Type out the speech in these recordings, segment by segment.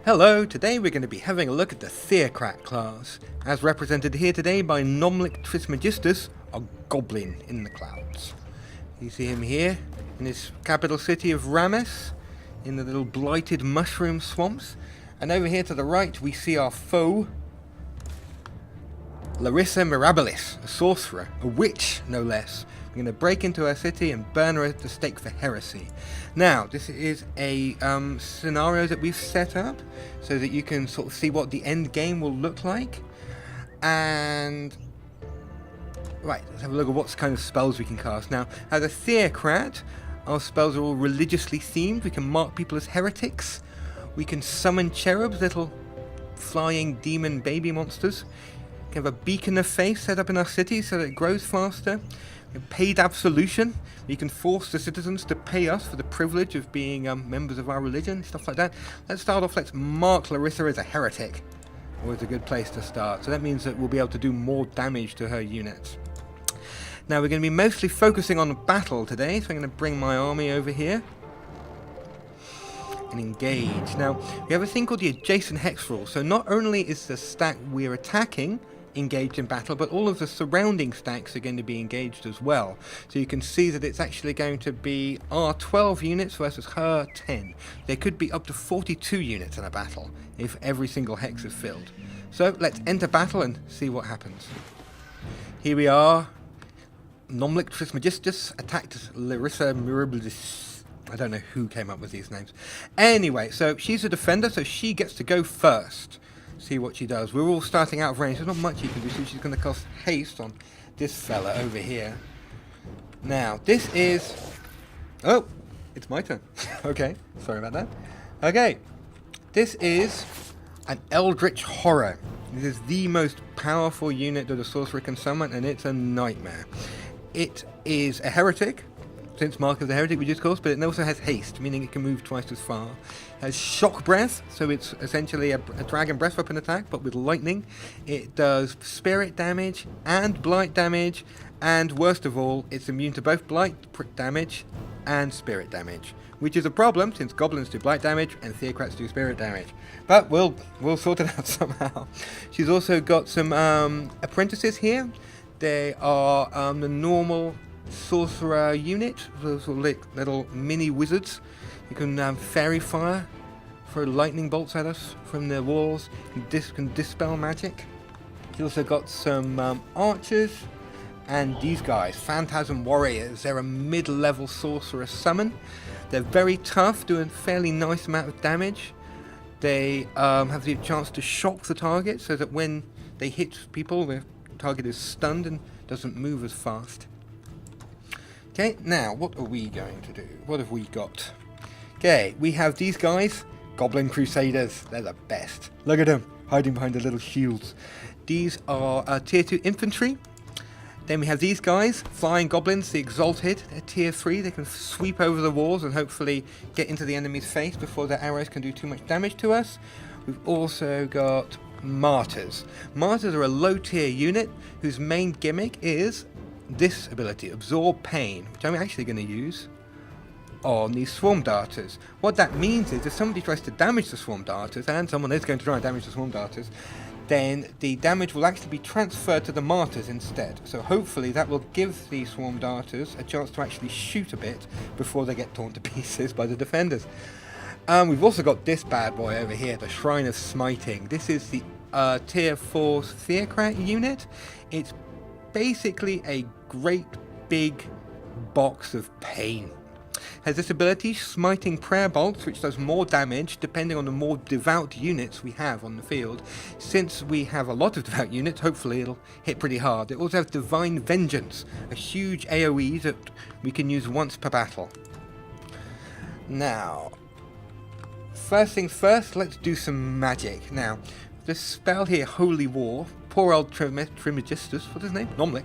Hello, today we're going to be having a look at the Theocrat class, as represented here today by Nomlik Trismegistus, a goblin in the clouds. You see him here, in his capital city of Rames, in the little blighted mushroom swamps. And over here to the right we see our foe, Larissa Mirabilis, a sorcerer, a witch no less. We're going to break into her city and burn her at the stake for heresy. Now, this is a scenario that we've set up so that you can sort of see what the end game will look like. And right, let's have a look at what kind of spells we can cast. Now, as a Theocrat, our spells are all religiously themed. We can mark people as heretics. We can summon cherubs, little flying demon baby monsters. We can have a beacon of faith set up in our city so that it grows faster. Paid absolution. You can force the citizens to pay us for the privilege of being members of our religion, stuff like that. Let's start off, let's mark Larissa as a heretic. Always a good place to start. So that means that we'll be able to do more damage to her units. Now we're going to be mostly focusing on battle today, so I'm going to bring my army over here and engage. Now we have a thing called the adjacent hex rule. So not only is the stack we're attacking engaged in battle, but all of the surrounding stacks are going to be engaged as well. So you can see that it's actually going to be our 12 units versus her 10. There could be up to 42 units in a battle if every single hex is filled. So let's enter battle and see what happens. Here we are. Nomlik Trismegistus attacked Larissa Mirabilis. I don't know who came up with these names. Anyway, so she's a defender, so she gets to go first. See what she does. We're all starting out of range. There's not much you can do, so she's going to cast haste on this fella over here. Now, this is... Oh, it's my turn. Okay, sorry about that. Okay, this is an Eldritch Horror. This is the most powerful unit that a sorcerer can summon, and it's a nightmare. It is a heretic, since Mark of the Heretic we just called, but it also has haste, meaning it can move twice as far. It has shock breath, so it's essentially a dragon breath weapon attack, but with lightning. It does spirit damage and blight damage, and worst of all, it's immune to both blight damage and spirit damage, which is a problem since goblins do blight damage and Theocrats do spirit damage. But we'll sort it out somehow. She's also got some apprentices here. They are the normal sorcerer unit, those little mini wizards. You can fairy fire, throw lightning bolts at us from the walls, can dispel magic. You also got some archers, and these guys, phantasm warriors. They're a mid-level sorcerer summon. They're very tough, do a fairly nice amount of damage. They have the chance to shock the target so that when they hit people, the target is stunned and doesn't move as fast. Okay, now what are we going to do? What have we got? Okay, we have these guys, Goblin Crusaders. They're the best. Look at them, hiding behind the little shields. These are tier 2 infantry. Then we have these guys, Flying Goblins, the Exalted. They're tier 3. They can sweep over the walls and hopefully get into the enemy's face before their arrows can do too much damage to us. We've also got Martyrs. Martyrs are a low tier unit whose main gimmick is this ability, Absorb Pain, which I'm actually going to use on these Swarm Darters. What that means is if somebody tries to damage the Swarm Darters, and someone is going to try and damage the Swarm Darters, then the damage will actually be transferred to the Martyrs instead. So hopefully that will give the Swarm Darters a chance to actually shoot a bit before they get torn to pieces by the defenders. We've also got this bad boy over here, the Shrine of Smiting. This is the tier 4 Theocrat unit. It's basically a great big box of pain. Has this ability, Smiting Prayer Bolts, which does more damage depending on the more devout units we have on the field. Since we have a lot of devout units, hopefully it'll hit pretty hard. It also has Divine Vengeance, a huge AoE that we can use once per battle. Now, first things first, let's do some magic. Now, this spell here, Holy War, poor old Trismegistus, what's his name? Nomlik.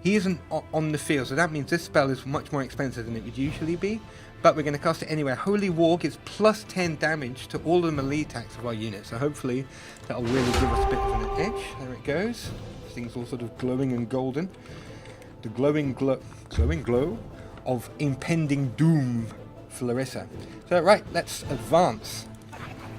He isn't on the field, so that means this spell is much more expensive than it would usually be, but we're going to cast it anyway. Holy War gives plus 10 damage to all the melee attacks of our unit, so hopefully that'll really give us a bit of an edge. There it goes. This thing's all sort of glowing and golden. The glowing glow of impending doom for Larissa. So right, let's advance.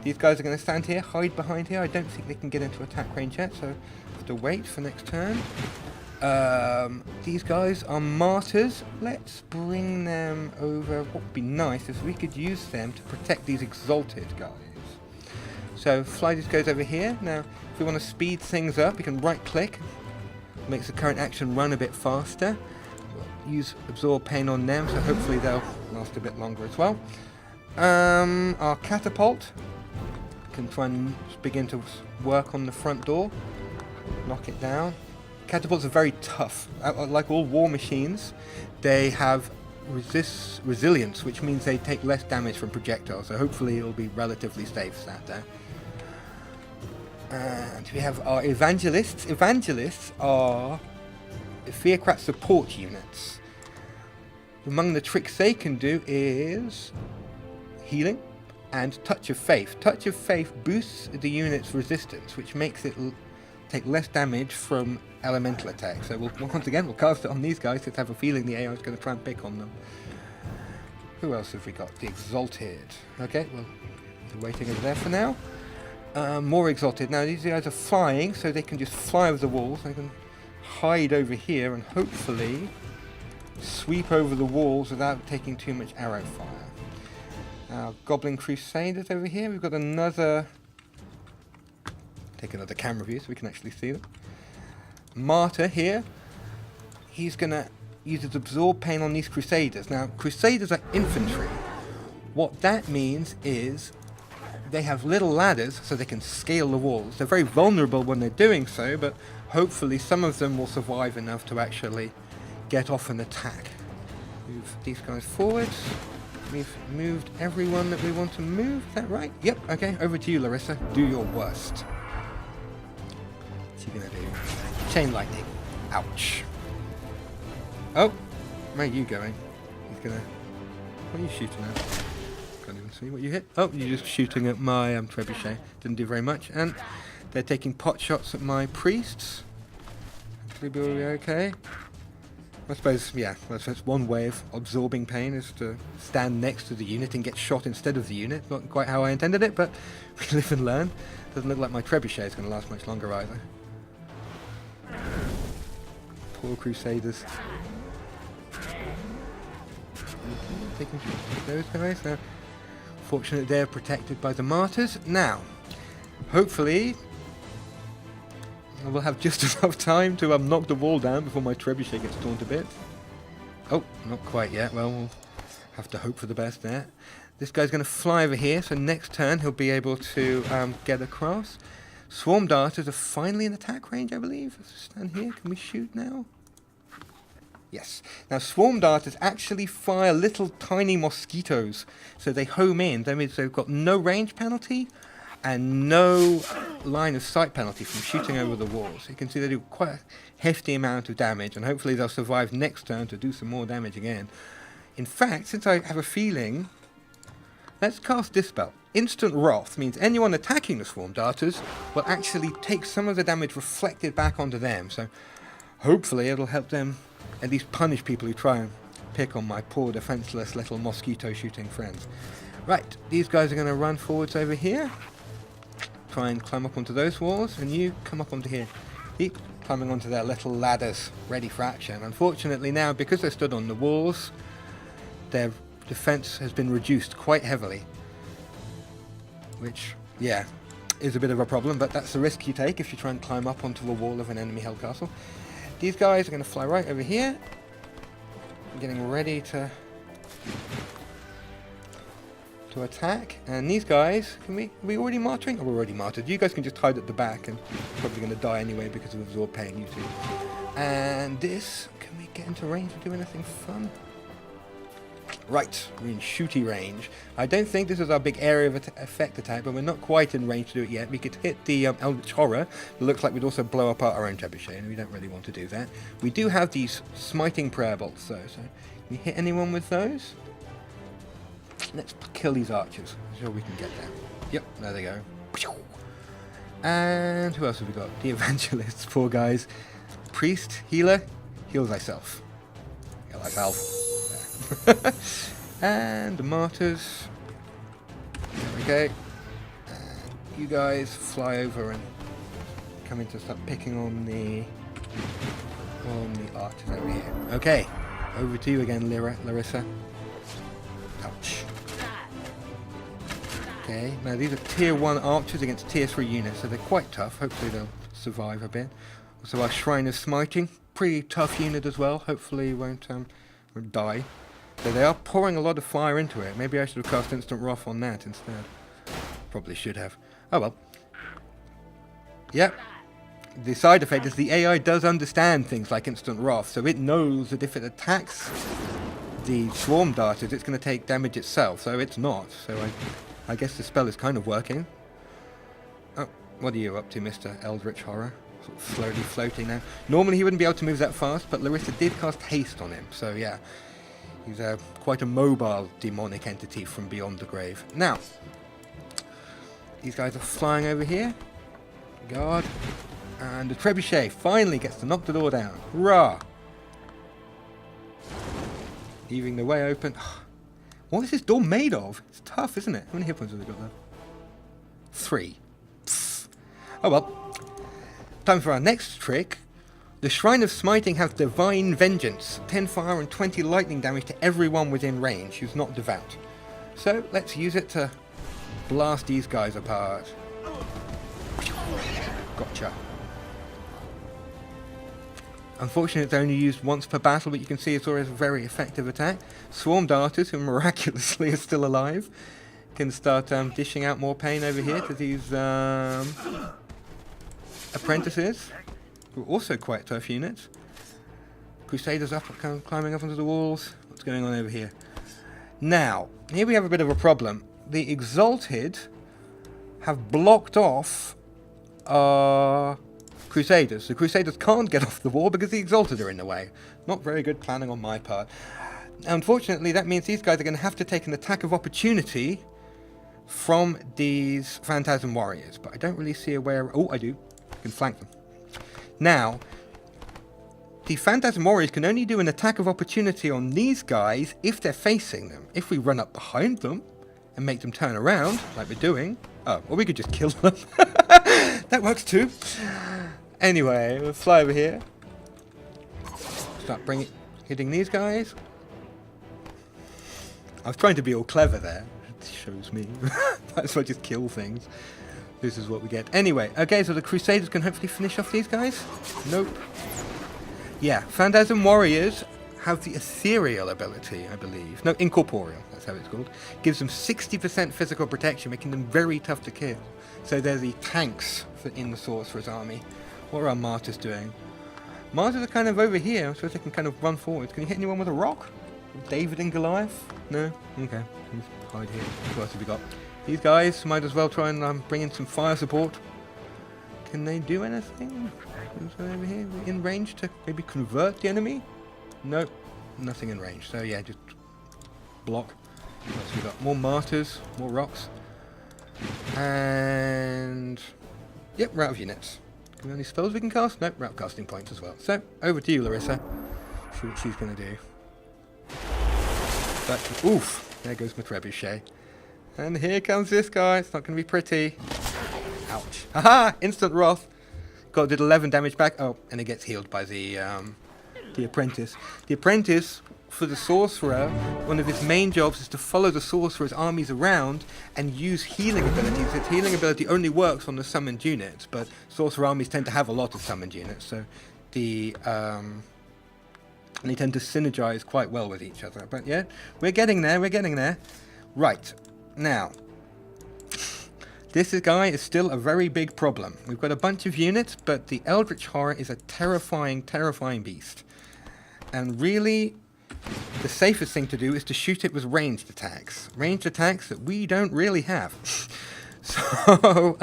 These guys are going to stand here, hide behind here. I don't think they can get into attack range yet, so I have to wait for next turn. These guys are martyrs. Let's bring them over. What would be nice is we could use them to protect these exalted guys. So fly these guys over here. Now, if we want to speed things up, we can right click. Makes the current action run a bit faster. We'll use absorb pain on them, so hopefully they'll last a bit longer as well. Our catapult can try and begin to work on the front door. Knock it down. Catapults are very tough. Like all war machines, they have resilience, which means they take less damage from projectiles, so hopefully it'll be relatively safe sat there. And we have our evangelists. Evangelists are theocrat support units. Among the tricks they can do is healing and touch of faith. Touch of faith boosts the unit's resistance, which makes it take less damage from elemental attacks. So once again we'll cast it on these guys, because I have a feeling the AI is going to try and pick on them. Who else have we got? The exalted. Okay, well, they're waiting over there for now. More exalted. Now these guys are flying, so they can just fly over the walls. They can hide over here and hopefully sweep over the walls without taking too much arrow fire. Our Goblin Crusaders over here. We've got another... Take another camera view so we can actually see them. Martyr here. He's going to use his absorb pain on these Crusaders. Now, Crusaders are infantry. What that means is they have little ladders so they can scale the walls. They're very vulnerable when they're doing so, but hopefully some of them will survive enough to actually get off and attack. Move these guys forward. We've moved everyone that we want to move. Is that right? Yep. Okay, over to you, Larissa. Do your worst. What's he gonna do? Chain lightning. Ouch. Oh, where are you going? He's gonna... What are you shooting at? Can't even see what you hit. Oh, you're just shooting at my trebuchet. Didn't do very much. And they're taking pot shots at my priests. Hopefully we'll be okay. I suppose, yeah, that's one way of absorbing pain, is to stand next to the unit and get shot instead of the unit. Not quite how I intended it, but we live and learn. Doesn't look like my trebuchet is going to last much longer either. Poor Crusaders. Taking those guys. Now, fortunately they're protected by the martyrs. Now, hopefully I will have just enough time to knock the wall down before my trebuchet gets torn to bits. Oh, not quite yet. Well, we'll have to hope for the best there. This guy's going to fly over here, so next turn he'll be able to get across. Swarm darters are finally in attack range, I believe. Let's stand here. Can we shoot now? Yes. Now, swarm darters actually fire little tiny mosquitoes, so they home in. That means they've got no range penalty and no line of sight penalty from shooting over the walls. You can see they do quite a hefty amount of damage, and hopefully they'll survive next turn to do some more damage again. In fact, since I have a feeling, let's cast Dispel. Instant Wrath means anyone attacking the Swarm Darters will actually take some of the damage reflected back onto them, so hopefully it'll help them at least punish people who try and pick on my poor defenseless little mosquito shooting friends. Right, these guys are going to run forwards over here. Try and climb up onto those walls, and you come up onto here. Keep climbing onto their little ladders, ready for action. Unfortunately now, because they're stood on the walls, their defense has been reduced quite heavily. Which, yeah, is a bit of a problem, but that's the risk you take if you try and climb up onto the wall of an enemy held castle. These guys are going to fly right over here, getting ready to attack, and these guys, are we already martyring? Oh, we're already martyred. You guys can just hide at the back, and probably going to die anyway because of absorb pain, you two. And this, can we get into range to do anything fun? Right, we're in shooty range. I don't think this is our big area of effect attack, but we're not quite in range to do it yet. We could hit the Eldritch Horror. It looks like we'd also blow up our own trebuchet, and we don't really want to do that. We do have these smiting prayer bolts, though, so can we hit anyone with those? Let's kill these archers. I'm sure we can get there. Yep, there they go. And who else have we got? The evangelists, poor guys. Priest, healer, heal thyself. Heal thyself. And the martyrs. There we go. you guys fly over and come in to start picking on the archers over here. Okay, over to you again, Larissa. Ouch. Okay, now these are tier 1 archers against tier 3 units, so they're quite tough. Hopefully they'll survive a bit. Also our Shrine of Smiting, pretty tough unit as well. Hopefully won't die. So they are pouring a lot of fire into it. Maybe I should have cast Instant Wrath on that instead. Probably should have. Oh well. Yep. The side effect is the AI does understand things like Instant Wrath, so it knows that if it attacks the Swarm Darters, it's going to take damage itself, so it's not. So I guess the spell is kind of working. Oh, what are you up to, Mr. Eldritch Horror? Sort of slowly floating now. Normally he wouldn't be able to move that fast, but Larissa did cast haste on him, so yeah. He's quite a mobile demonic entity from beyond the grave. Now, these guys are flying over here. Guard. And the trebuchet finally gets to knock the door down. Hurrah! Leaving the way open. What is this door made of? It's tough, isn't it? How many hit points have they got there? 3. Pfft. Oh well. Time for our next trick. The Shrine of Smiting has Divine Vengeance. 10 fire and 20 lightning damage to everyone within range who's not devout. So let's use it to blast these guys apart. Gotcha. Unfortunately, it's only used once per battle, but you can see it's always a very effective attack. Swarm Darters, who miraculously are still alive, can start dishing out more pain over here to these apprentices, who are also quite tough units. Crusaders up, climbing up onto the walls. What's going on over here? Now, here we have a bit of a problem. The Exalted have blocked off our Crusaders. The Crusaders can't get off the wall because the Exalted are in the way. Not very good planning on my part. Unfortunately, that means these guys are going to have to take an attack of opportunity from these Phantasm Warriors. But I don't really see a way around. Oh, I do. I can flank them. Now, the Phantasm Warriors can only do an attack of opportunity on these guys if they're facing them. If we run up behind them and make them turn around, like we're doing... Oh, or we could just kill them. That works too. Anyway, we'll fly over here. Start hitting these guys. I was trying to be all clever there. It shows me. That's why I just kill things. This is what we get. Anyway, okay, so the Crusaders can hopefully finish off these guys. Nope. Yeah, Phantasm Warriors have the ethereal ability, I believe. No, incorporeal, that's how it's called. Gives them 60% physical protection, making them very tough to kill. So they're the tanks in the Sorcerer's army. What are our Martyrs doing? Martyrs are kind of over here, so they can kind of run forward. Can you hit anyone with a rock? David and Goliath? No? Okay. Let's hide here. What else have we got? These guys might as well try and bring in some fire support. Can they do anything? Over here, in range to maybe convert the enemy? Nope, nothing in range. So yeah, just block. What else we got? More Martyrs, more rocks. And... Yep, we're out of units. Do we have any spells we can cast? Nope, we're out of casting points as well. So, over to you, Larissa. See what she's going to do. But, oof, there goes my trebuchet. And here comes this guy. It's not going to be pretty. Ouch. Haha! Instant Wrath. Did 11 damage back. Oh, and it gets healed by the apprentice. The apprentice, for the sorcerer, one of his main jobs is to follow the sorcerer's armies around and use healing abilities. Its healing ability only works on the summoned units, but sorcerer armies tend to have a lot of summoned units, so they tend to synergize quite well with each other. But yeah, we're getting there. Right, now, this guy is still a very big problem. We've got a bunch of units, but the Eldritch Horror is a terrifying, terrifying beast. And really, the safest thing to do is to shoot it with ranged attacks. Ranged attacks that we don't really have. So,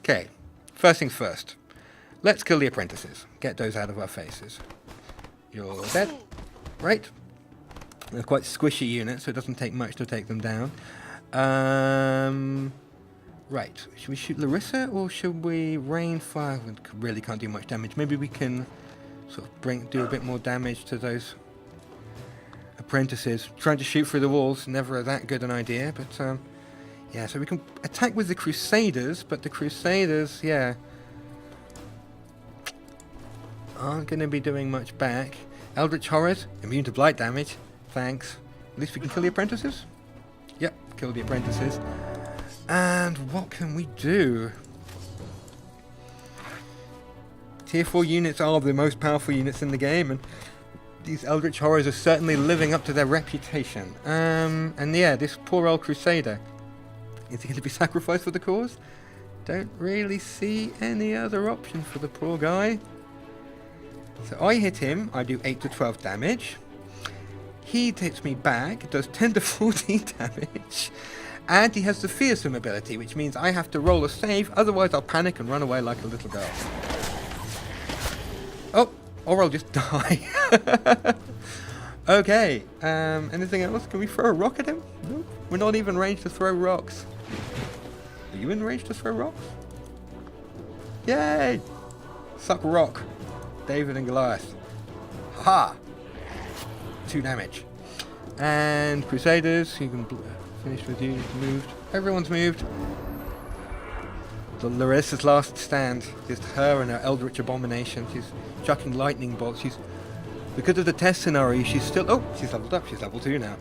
okay. First things first. Let's kill the apprentices. Get those out of our faces. You're dead. Right. They're quite squishy units, so it doesn't take much to take them down. Right. Should we shoot Larissa, or should we rain fire? We really can't do much damage. Maybe we can sort of do a bit more damage to those apprentices. Trying to shoot through the walls, never that good an idea, but Yeah, so we can attack with the Crusaders, but the Crusaders, yeah, aren't going to be doing much back. Eldritch Horrors, immune to blight damage. Thanks. At least we can kill the apprentices. Yep, kill the apprentices. And what can we do? Tier 4 units are the most powerful units in the game, and these Eldritch Horrors are certainly living up to their reputation. And yeah, this poor old Crusader. Is he going to be sacrificed for the cause? Don't really see any other option for the poor guy. So I hit him, I do 8 to 12 damage. He hits me back, does 10 to 14 damage. And he has the fearsome ability, which means I have to roll a save, otherwise I'll panic and run away like a little girl. Oh, or I'll just die. Okay, anything else? Can we throw a rock at him? No, we're not even range to throw rocks. Are you in range to throw rocks? Yay! Suck rock. David and Goliath. Ha! 2 damage. And Crusaders, you can finish with you. Moved. Everyone's moved. The Larissa's last stand. Just her and her Eldritch Abomination. She's chucking lightning bolts. She's, because of the test scenario, she's still... Oh, she's leveled up. She's level 2 now.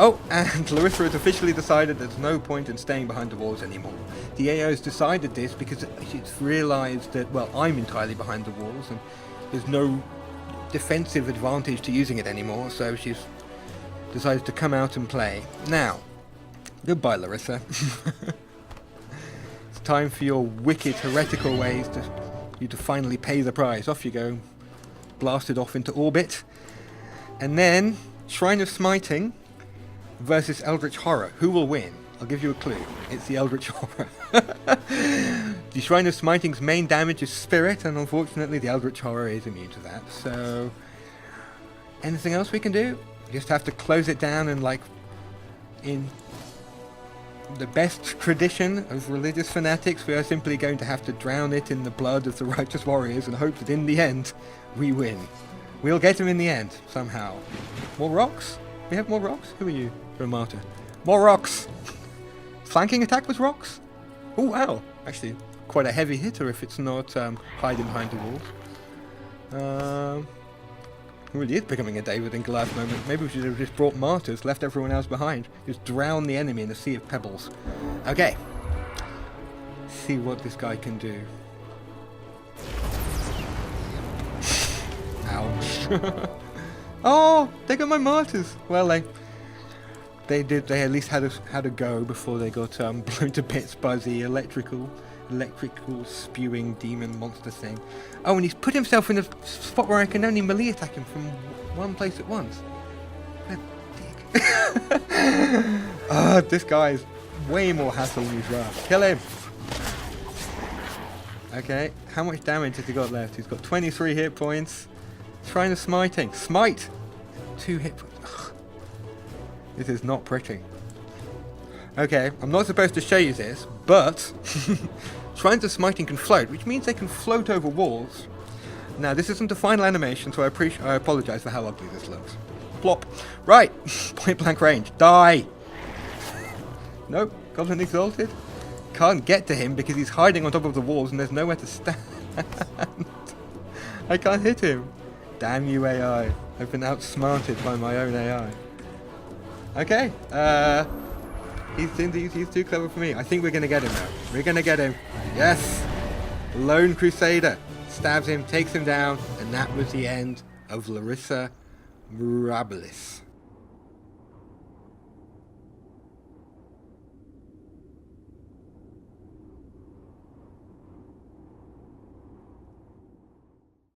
Oh, and Larissa has officially decided there's no point in staying behind the walls anymore. The AO has decided this because she's realised that, well, I'm entirely behind the walls, and there's no defensive advantage to using it anymore, so she's decided to come out and play. Now, goodbye, Larissa. It's time for your wicked, heretical ways to finally pay the price. Off you go, blasted off into orbit. And then, Shrine of Smiting versus Eldritch Horror. Who will win? I'll give you a clue. It's the Eldritch Horror. The Shrine of Smiting's main damage is Spirit, and unfortunately the Eldritch Horror is immune to that. So, anything else we can do? We just have to close it down, and like in the best tradition of religious fanatics, we are simply going to have to drown it in the blood of the righteous warriors and hope that in the end we win. We'll get him in the end, somehow. More rocks? We have more rocks? Who are you? You're a martyr. More rocks! Flanking attack with rocks? Oh wow! Actually, quite a heavy hitter if it's not hiding behind the walls. Really is becoming a David and Goliath moment. Maybe we should have just brought martyrs, left everyone else behind. Just drown the enemy in a sea of pebbles. Okay. See what this guy can do. Ouch. Oh, they got my martyrs. Well, they did. They at least had a go before they got blown to bits by the electrical spewing demon monster thing. Oh, and he's put himself in a spot where I can only melee attack him from one place at once. What a dick. This guy is way more hassle than he's worth. Kill him. Okay, how much damage has he got left? He's got 23 hit points. Shrine of Smiting. Smite! 2 hit points. Ugh. This is not pretty. Okay, I'm not supposed to show you this, but Shrines of Smiting can float, which means they can float over walls. Now, this isn't a final animation, so I apologise for how ugly this looks. Plop. Right, point blank range. Die! Nope, Goblin Exalted. Can't get to him because he's hiding on top of the walls and there's nowhere to stand. I can't hit him. Damn you AI. I've been outsmarted by my own AI. Okay, he's too clever for me. I think we're going to get him now. We're going to get him. Yes! Lone Crusader. Stabs him, takes him down, and that was the end of Larissa Mirabilis.